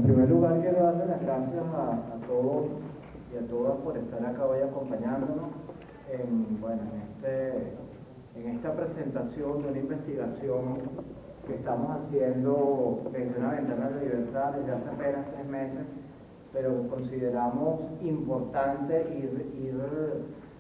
primer lugar, quiero darle las gracias a todos y a todas por estar acá hoy acompañándonos en esta presentación de una investigación que estamos haciendo desde una ventana de libertad desde hace apenas 3 meses, pero consideramos importante ir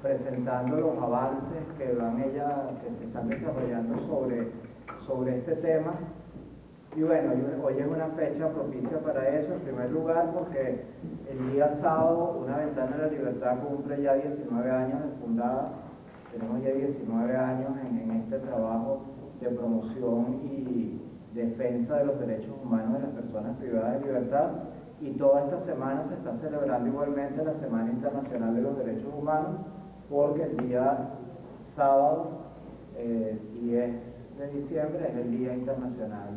presentando los avances que se están desarrollando sobre este tema. Y bueno, hoy es una fecha propicia para eso, en primer lugar porque el día sábado una ventana de la libertad cumple ya 19 años de fundada. Tenemos ya 19 años en este trabajo de promoción y defensa de los derechos humanos de las personas privadas de libertad, y toda esta semana se está celebrando igualmente la Semana Internacional de los Derechos Humanos, porque el día sábado 10 de diciembre es el Día Internacional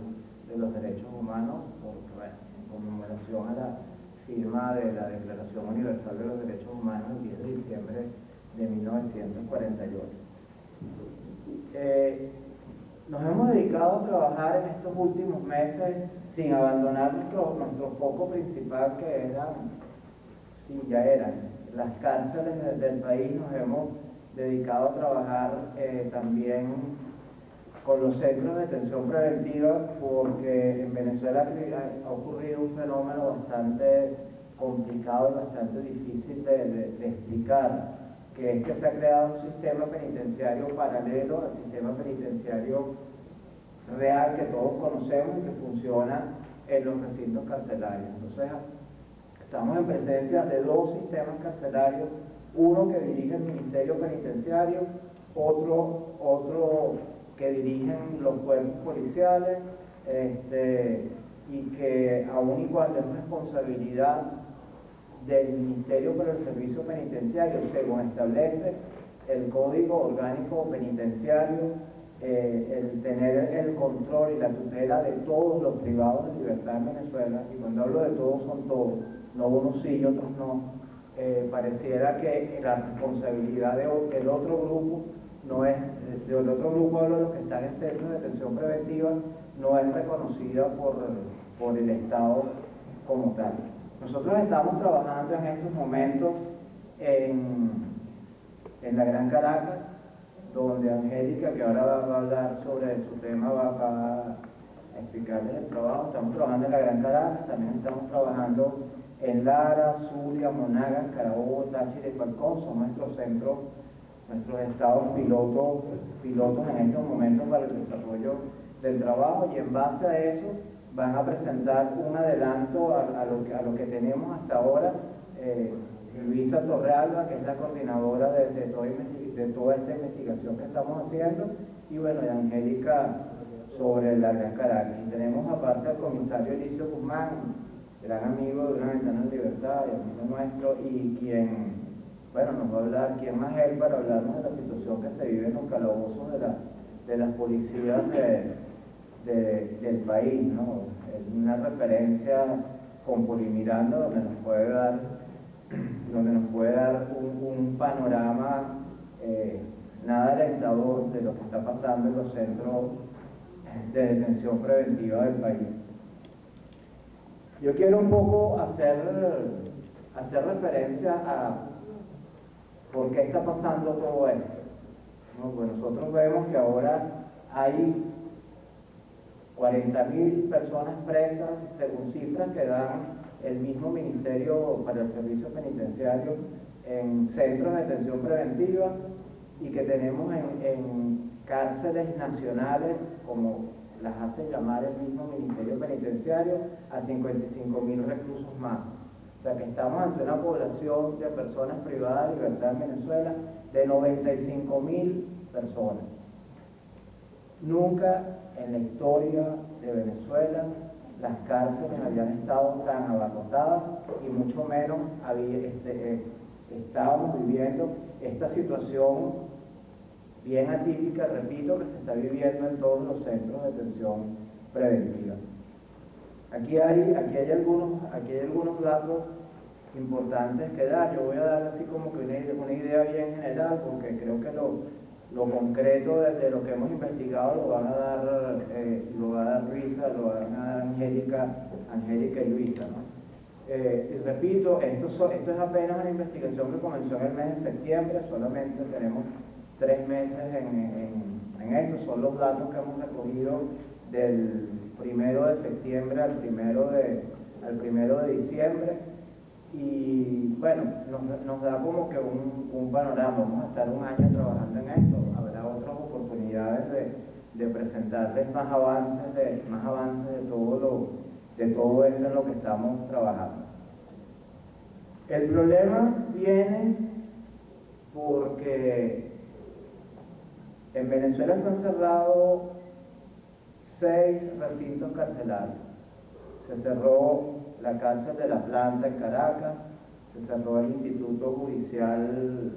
de los Derechos Humanos, en conmemoración a la firma de la Declaración Universal de los Derechos Humanos el 10 de diciembre de 1948. Nos hemos dedicado a trabajar en estos últimos meses sin abandonar nuestro foco principal, que eran las cárceles del país. Nos hemos dedicado a trabajar también con los centros de detención preventiva, porque en Venezuela ha ocurrido un fenómeno bastante complicado y bastante difícil de explicar, que es que se ha creado un sistema penitenciario paralelo al sistema penitenciario real que todos conocemos y que funciona en los recintos carcelarios. Entonces, estamos en presencia de dos sistemas carcelarios, uno que dirige el Ministerio Penitenciario, otro que dirigen los cuerpos policiales, y que aun y cuando es responsabilidad del Ministerio para el Servicio Penitenciario, según establece el Código Orgánico Penitenciario, el tener el control y la tutela de todos los privados de libertad en Venezuela. Y cuando hablo de todos, son todos, no unos sí y otros no. Pareciera que la responsabilidad del otro grupo no es, del otro grupo de los que están en centros de detención preventiva, no es reconocida por el Estado como tal. Nosotros estamos trabajando en estos momentos en la Gran Caracas, donde Angélica, que ahora va a hablar sobre su tema, va a explicarles el trabajo. Estamos trabajando en la Gran Caracas, también estamos trabajando en Lara, Zulia, Monagas, Carabobo, Táchira y Falcón. Son nuestros centros, nuestros estados pilotos en estos momentos para el desarrollo del trabajo, y en base a eso van a presentar un adelanto a lo que tenemos hasta ahora. Luisa Torrealba, que es la coordinadora de toda esta investigación que estamos haciendo, y bueno, y Angélica sobre la Gran Caracas. Y tenemos aparte al comisario Elicio Guzmán, gran amigo de Una Ventana de Libertad y amigo nuestro, y quien, bueno, nos va a hablar, quién más él para hablarnos de la situación que se vive en los calabozos de las policías del país, ¿no? Es una referencia con Poli Miranda, donde nos puede dar un panorama nada alentador de lo que está pasando en los centros de detención preventiva del país. Yo quiero un poco hacer referencia a por qué está pasando todo esto, ¿no? Pues nosotros vemos que ahora hay 40.000 personas presas, según cifras que dan el mismo Ministerio para el Servicio Penitenciario, en centros de detención preventiva, y que tenemos en cárceles nacionales, como las hace llamar el mismo Ministerio Penitenciario, a 55.000 reclusos más. O sea que estamos ante una población de personas privadas de libertad en Venezuela de 95.000 personas. Nunca en la historia de Venezuela las cárceles habían estado tan abarrotadas, y mucho menos estábamos viviendo esta situación bien atípica, repito, que se está viviendo en todos los centros de detención preventiva. Aquí hay algunos datos importantes que dar. Yo voy a dar así como que una idea bien general, porque creo que lo concreto de lo que hemos investigado lo va a dar Luisa, lo van a dar Angélica Angélica y Luisa, ¿no? Y repito, esto es apenas una investigación que comenzó en el mes de septiembre, solamente tenemos 3 meses en esto, son los datos que hemos recogido del 1 de septiembre al 1 de diciembre, y bueno, nos da como que un panorama. Vamos a estar un año trabajando en esto, habrá otras oportunidades de presentarles más avances de todo esto en lo que estamos trabajando. El problema viene porque en Venezuela se han cerrado 6 recintos carcelarios. Se cerró la cárcel de La Planta en Caracas, se cerró el Instituto Judicial,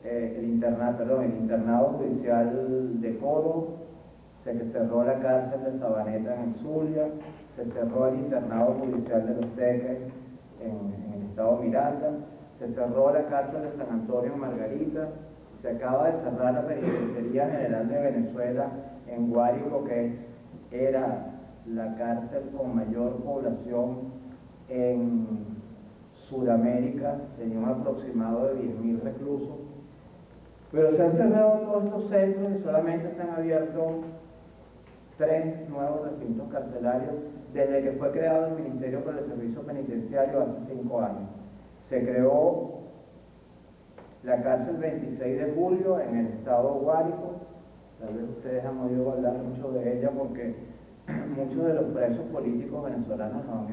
el internado judicial de Coro, se cerró la cárcel de Sabaneta en Zulia, se cerró el internado judicial de Los Teques en el estado Miranda, se cerró la cárcel de San Antonio en Margarita, se acaba de cerrar la Penitenciaría General de Venezuela en Guárico, que era la cárcel con mayor población en Sudamérica, tenía un aproximado de 10.000 reclusos, pero se han cerrado todos estos centros y solamente se han abierto 3 nuevos recintos carcelarios desde que fue creado el Ministerio para el Servicio Penitenciario hace 5 años. Se creó la cárcel 26 de julio en el estado de Guárico. Tal vez ustedes han oído hablar mucho de ella porque muchos de los presos políticos venezolanos los han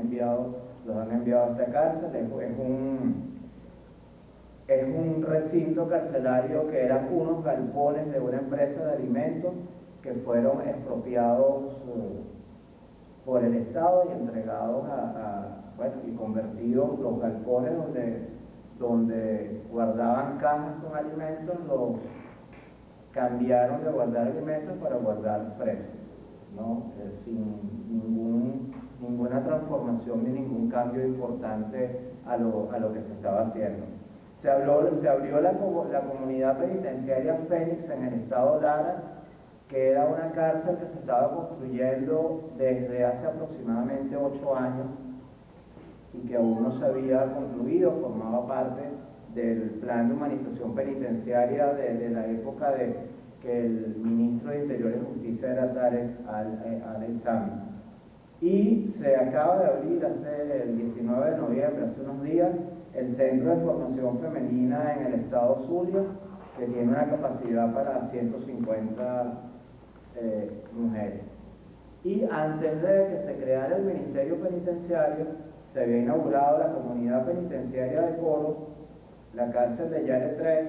enviado a esta cárcel. Es un recinto carcelario que eran unos galpones de una empresa de alimentos que fueron expropiados por el Estado y entregados y convertidos los galpones donde guardaban cajas con alimentos, los cambiaron de guardar alimentos para guardar presos, ¿no? Sin ninguna transformación ni ningún cambio importante a lo que se estaba haciendo. Se abrió la comunidad penitenciaria Fénix en el estado Lara, que era una cárcel que se estaba construyendo desde hace aproximadamente 8 años y que aún no se había concluido, formaba parte del plan de humanización penitenciaria de la época de que el ministro de Interior y Justicia era Tarek al-Aissami. Y se acaba de abrir el 19 de noviembre, hace unos días, el Centro de Formación Femenina en el estado Zulia, que tiene una capacidad para 150 mujeres. Y antes de que se creara el Ministerio Penitenciario, se había inaugurado la comunidad penitenciaria de Coro, la cárcel de Yare 3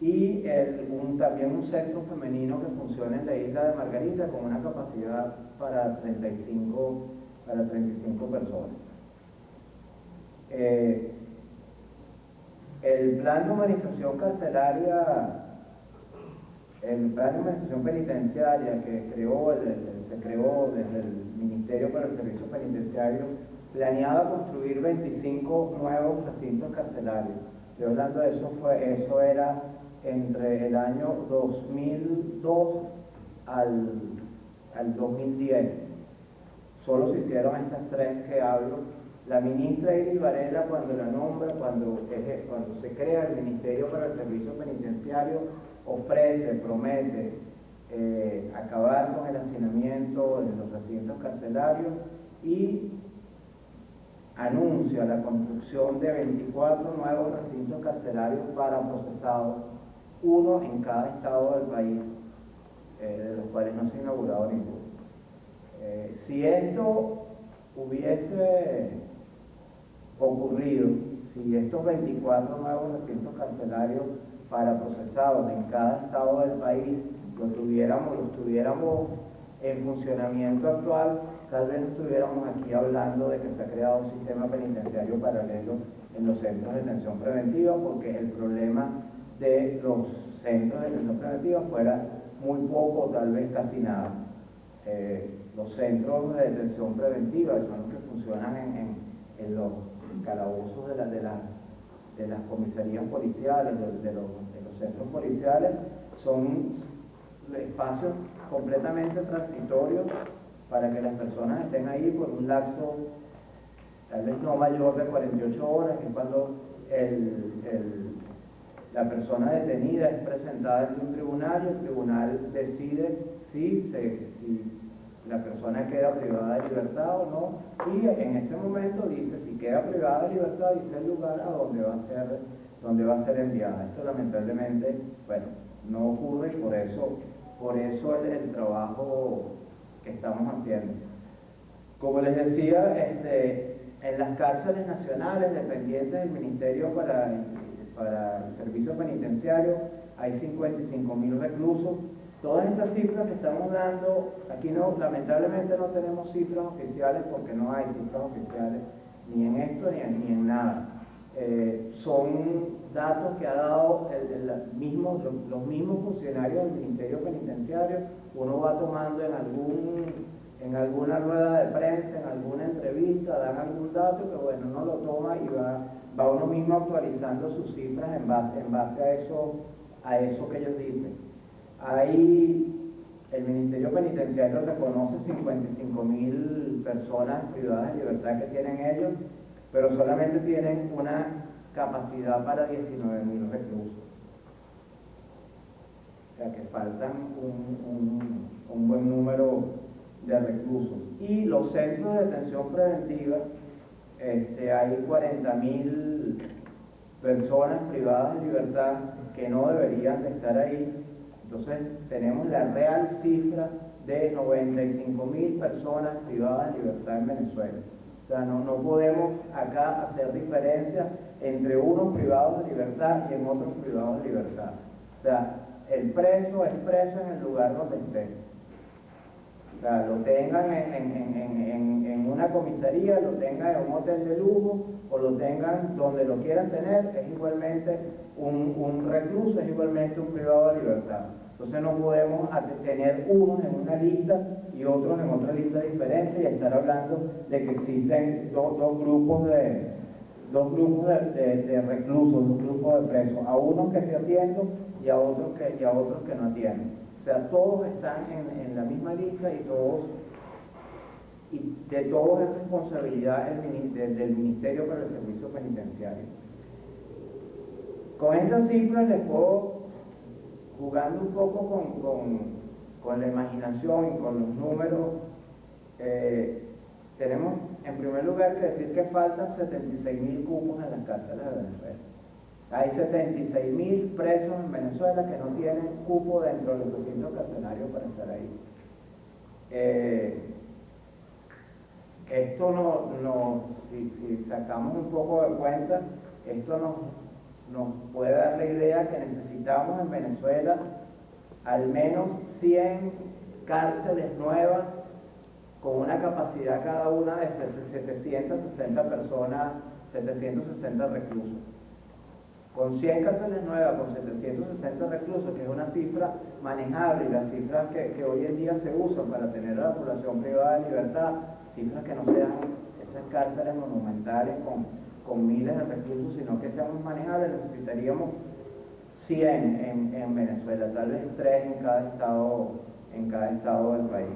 y también un centro femenino que funciona en la isla de Margarita con una capacidad para 35 personas. El plan de humanización penitenciaria que se creó desde el Ministerio para el Servicio Penitenciario planeaba construir 25 nuevos recintos carcelarios. Estoy hablando de eso era entre el año 2002 al 2010. Solo se hicieron estas 3 que hablo. La ministra Iris Varela, cuando la nombra, cuando se crea el Ministerio para el Servicio Penitenciario, promete acabar con el hacinamiento en los recintos carcelarios y anuncia la construcción de 24 nuevos recintos carcelarios para procesados, 1 en cada estado del país, de los cuales no se ha inaugurado ninguno. Si esto hubiese ocurrido, si estos 24 nuevos recintos carcelarios para procesados en cada estado del país los tuviéramos en funcionamiento actual, tal vez no estuviéramos aquí hablando de que se ha creado un sistema penitenciario paralelo en los centros de detención preventiva, porque el problema de los centros de detención preventiva fuera muy poco o tal vez casi nada. Los centros de detención preventiva son los que funcionan en los calabozos de las comisarías policiales, de los centros policiales, son espacios completamente transitorios para que las personas estén ahí por un lapso tal vez no mayor de 48 horas, que es cuando la persona detenida es presentada ante un tribunal y el tribunal decide si la persona queda privada de libertad o no, y en ese momento dice si queda privada de libertad, dice el lugar a donde va a ser enviada. Esto lamentablemente, bueno, no ocurre, y por eso el trabajo que estamos haciendo. Como les decía, en las cárceles nacionales dependientes del Ministerio para el Servicio Penitenciario hay 55.000 reclusos. Todas estas cifras que estamos dando, aquí lamentablemente no tenemos cifras oficiales porque no hay cifras oficiales ni en esto ni en nada. Son datos que ha dado los mismos funcionarios del Ministerio Penitenciario. Uno va tomando en alguna rueda de prensa, en alguna entrevista, dan algún dato que bueno, uno lo toma y va uno mismo actualizando sus cifras en base a eso que ellos dicen. Ahí el Ministerio Penitenciario reconoce 55.000 personas privadas de libertad que tienen ellos, pero solamente tienen una capacidad para 19.000 reclusos. O sea que faltan un buen número de reclusos. Y los centros de detención preventiva, hay 40.000 personas privadas de libertad que no deberían de estar ahí. Entonces tenemos la real cifra de 95.000 personas privadas de libertad en Venezuela. O sea, no podemos acá hacer diferencia entre unos privados de libertad y en otros privados de libertad. O sea, el preso es preso en el lugar donde esté. O sea, lo tengan en una comisaría, lo tengan en un hotel de lujo o lo tengan donde lo quieran tener, es igualmente un recluso, es igualmente un privado de libertad. Entonces no podemos tener unos en una lista y otros en otra lista diferente y estar hablando de que existen dos grupos de reclusos, dos grupos de presos, a unos que se atienden y a otros que no atienden. O sea, todos están en la misma lista y de todos es responsabilidad del Ministerio para el Servicio Penitenciario. Con estas cifras les puedo, jugando un poco con la imaginación y con los números, tenemos en primer lugar que decir que faltan 76.000 cupos en las cárceles de Venezuela. Hay 76.000 presos en Venezuela que no tienen cupo dentro del recinto carcelario para estar ahí. Esto si sacamos un poco de cuenta, esto nos puede dar la idea que necesitamos en Venezuela al menos 100 cárceles nuevas con una capacidad cada una de 760 personas, 760 reclusos. Con 100 cárceles nuevas, con 760 reclusos, que es una cifra manejable, y las cifras que hoy en día se usan para tener a la población privada de libertad, cifras que no sean esas cárceles monumentales con miles de reclusos, sino que sean manejables, necesitaríamos 100 en Venezuela, tal vez 3 en cada estado del país.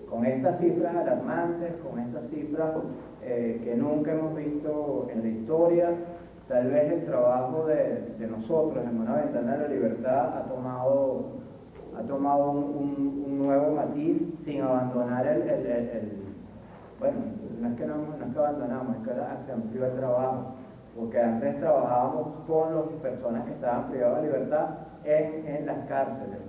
Con estas cifras alarmantes, con estas cifras que nunca hemos visto en la historia, tal vez el trabajo de nosotros en Una Ventana de la Libertad ha tomado un nuevo matiz sin abandonar bueno, no es que abandonamos, es que se amplió el trabajo, porque antes trabajábamos con las personas que estaban privadas de libertad en las cárceles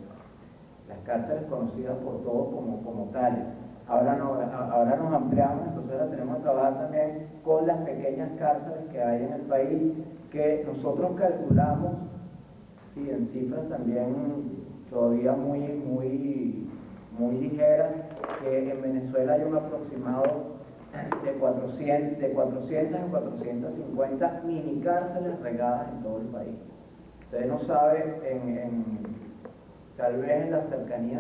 conocidas por todos como tales. Ahora nos ampliamos, entonces ahora tenemos que trabajar también con las pequeñas cárceles que hay en el país, que nosotros calculamos, sí, en cifras también todavía muy ligeras, que en Venezuela hay un aproximado de 400 a 450 mini cárceles regadas en todo el país. Ustedes no saben, tal vez en la cercanía